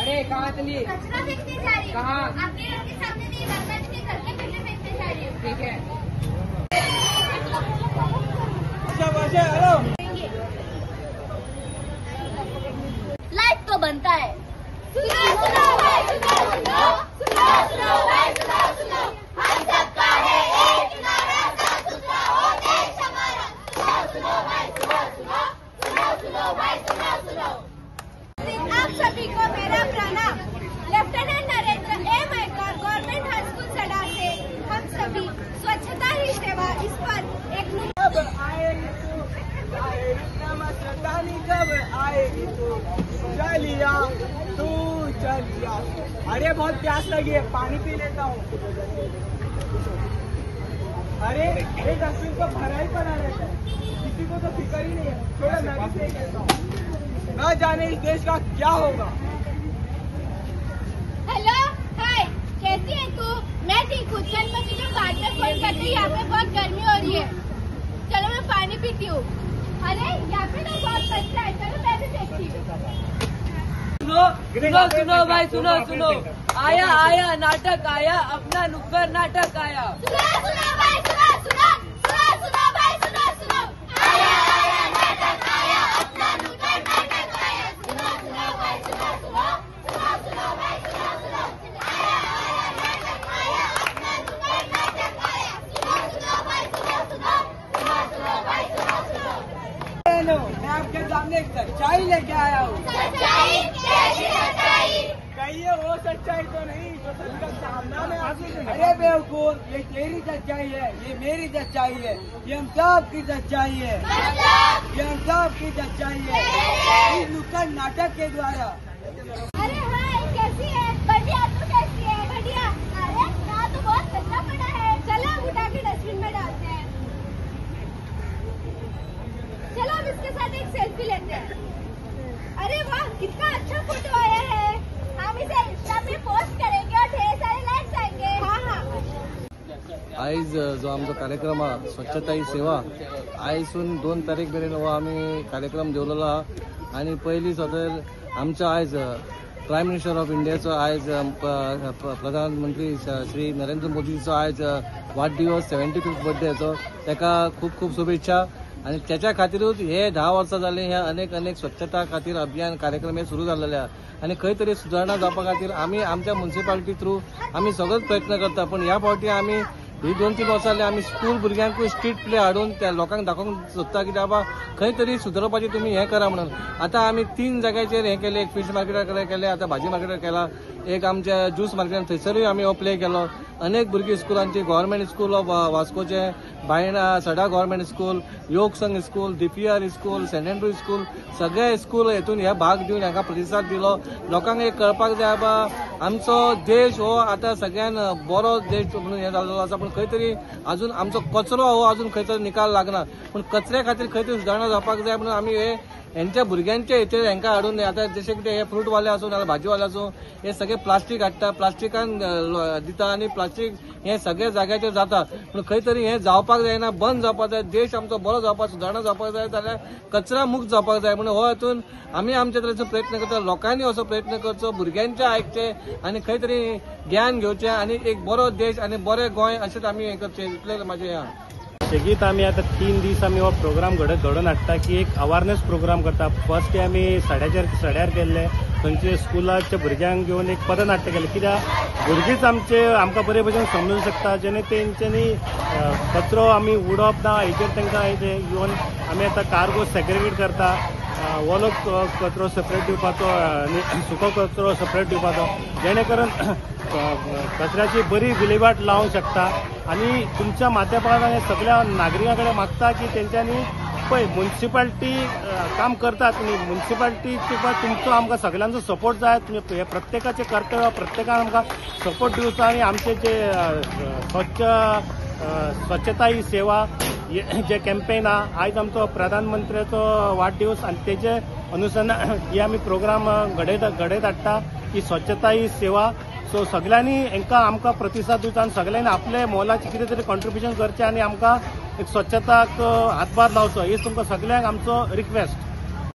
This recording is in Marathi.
अरे कहाँ चलिए? कचरा फेंकने जा रही हूँ। कहाँ? आपके घर के सामने नहीं, बरसात के घर के पीछे फेंकने जा रही हूँ। ठीक है। लाइट तो बनता है। सुनो सुनो भाई सुनो सुनो सुनो सुनो भाई सुनो सुनो हम सबका है एक नारा साफ सुथरा हो देश हमारा। सुनो सुनो भाई सुनो सुनो सुनो सुनो भाई सुनो सुनो। आप सभी को मेरा प्रणाम। लेफ्टिनेंट नरेंद्र ए मैकर गवर्नमेंट हाई स्कूल सड़ा से हम सभी स्वच्छता ही सेवा इस पर एक आएगी चलिया तू चलिया। अरे बहुत प्यास लगी है, पानी पी लेता हूँ। अरे ये डस्टबिन को भरा ही पड़ा रहता है, किसी को तो फिक्र ही नहीं है। थोड़ा मैं भी सही कहता हूँ, न जाने इस देश का क्या होगा। हेलो हाय, कैसी है तू? मैं ठीक हूँ। चल मैं तुझे बाद में फोन करती हूँ, यहाँ पे बहुत गर्मी हो रही है। चलो मैं पानी पीती हूँ। अरे यहाँ पे तो बहुत कचरा है, चलो मैं भी देखती हूँ। सुनो सुनो सुनो भाई सुनो सुनो, आया आया नाटक आया, अपना नुक्कड़ नाटक आया। सुनो सुनो भाई सुनो सुनो सुनो सुनो भाई सुनो सुनो आया आया नाटक आया, अपना नुक्कड़ नाटक आया। सुनो सुनो भाई सुनो सुनो सुनो सुनो भाई सुनो सुनो आया आया नाटक आया, अपना नुक्कड़ नाटक आया। सुनो सुनो भाई सुनो सुनो सुनो सुनो भाई सुनो सुनो। मैं आपके सामने एक सच्चाई लेके आया हूँ। सच्चाई कैसी सच्चाई? कहिए वो सच्चाई तो नहीं जो सच का सामना में आपसे। अरे बेवकूफ, ये तेरी सच्चाई है, ये मेरी सच्चाई है, ये हम सब की सच्चाई है, ये हम सब की सच्चाई है इस नुक्कड़ नाटक के द्वारा। अरे हाय, कैसी है? बढ़िया। तू कैसी है? बढ़िया। अरे यहाँ तो बहुत कचरा पड़ा है, चलो हम उठा के डस्टबिन में डालते हैं। चलो अब इसके साथ एक सेल्फी लेते हैं। अरे वाह, कितना अच्छा फोटो आया है। हम इसे इंस्टा पे पोस्ट करेंगे और ढेर सारे लाइक्स आएंगे। हाँ हाँ। आयज जो आमचो कार्यक्रम हा स्वच्छता ही सेवा, आयसून 2 तारीख मेरेन हो आम्ही कार्यक्रम दवरलेलो हा। आनी पयली सदर आमचो आयज प्रायम मिनिस्टर ऑफ इंडियाचो आयज प्रधानमंत्री श्री नरेंद्र मोदीचो आयज वाडदिवस 75th बर्थडेचो, ताका खूब खूब शुभेच्छा। आणि त्याच्या खातीरूच हे 10 वर्सां जाली हे अनेक स्वच्छता खातीर अभियान कार्यक्रम हे सुरू जाल्लेले आहा। आणि खंय तरी सुदारणा जावपा खातीर आमी आमच्या म्युनिसिपालिटी थ्रू आमी सगळोच प्रयत्न करता, पण ह्या फावटी आमी ही 2-3 वर्सां जाली आमी स्कूल भुरग्यांकूय स्ट्रीट प्ले हाडून त्या लोकांक दाखोवंक सोदता की बाबा खंय तरी सुदारपाचें तुमी हें करा म्हणून। आता आमी 3 जाग्याचेर हें केलें, एक फिश मार्केटार केलें, आता भाजी मार्केटार केला, एक आमच्या ज्यूस मार्केटान थंयसरूय आमी हो प्ले केलो। अनेक भुरगीं स्कुलांची, गव्हर्नमेंट स्कूल ऑफ वास्कोचे, Baina Sada government school, Yog Sangh school, DPR school, saint Andrew school, सगळे स्कूल हेतून ह्या भाग दिवन हाका प्रतिसाद दिलो। लोकांक एक कळपाक जाय बाबा आमचो देश हो आता सगळ्यान बरो देश म्हणून हें जाल्लो आसा, पण खंय तरी अजून आमचो कचरो हो अजून खंय तरी निकाल लागना, पण कचऱ्या खातीर खंय तरी सुदारणा जावपाक जाय म्हणून आमी हेंच्या भुरग्यांच्या हेचेर हेंका हाडून आता जशे की हे फ्रूटवाले आसूं नाल्यार भाजीवाले आसूं हे सगळे प्लास्टीक हाडटा, प्लास्टिकान दिता आनी प्लास्टीक हे सगळे जाग्याचेर जाता, पण खंय तरी हे जावपाक जायना, बंद जावपाक जाय। देश आमचो बरो जावपाक, सुदारणा जावपाक जाय जाल्यार कचरा मुक्त जावपाक जाय, म्हणून हो हेतून आमी आमच्या तरेचो प्रयत्न करता। लोकांनी असो प्रयत्न करचो, भुरग्यांचे आयकचे आनी खंय तरी ज्ञान घेवचें आनी एक बरो देश आनी बरें गोंय अशेंच आमी हें करचें, इतलें म्हाजें हें। सेगीत आमी आता 3 दीस आमी हो प्रोग्राम घडोवन हाडटा की एक अवेअरनेस प्रोग्राम करता। फर्स्ट डे आमी सड्यार केल्ले, थंयचे स्कुलाच्या भुरग्यांक घेवन एक पथनाट्य केलें, कित्याक भुरगींच आमकां बरे भशेन समजूंक शकता, जेणे तेंच्यांनी कचरो आमी उडोवप ना हेचेर तांकां इवन आमी आतां कार्गो सेग्रिगेट करता, वोलो कचरो सेपरेट दिवपाचो आनी सुको कचरो सेपरेट दिवपाचो, जेणे करून कचऱ्याची बरी विल्हेवाट लावंक शकता। आणि तुमच्या माध्यमांतल्यान सगळ्या नागरिकां कडेन मागता की तेंच्यांनी पळय म्युनिसिपालिटी काम करता, तुमी म्युनिसिपालिटीचे तुमचो आमकां सगळ्यांचो सपोर्ट जाय। तुमी हे प्रत्येकाचें कर्तव्य, प्रत्येकान आमकां सपोर्ट दिवचो आनी आमचे जे स्वच्छता ही सेवा जे कॅम्पेन आहा, आयज आमचो प्रधानमंत्र्याचो वाडदिवस आनी तेजे अनुसंधान ही आमी प्रोग्राम घडयत हाडटा की स्वच्छता ही सेवा। सो सगळ्यांनी हांकां आमकां प्रतिसाद दिवचो आनी सगळ्यांनी आपले मोलाचें कितें तरी कॉन्ट्रिब्युशन करचें आनी आमकां एक स्वच्छताक हातभार लावचो, ही तुमकां सगळ्यांक आमचो रिक्वेस्ट।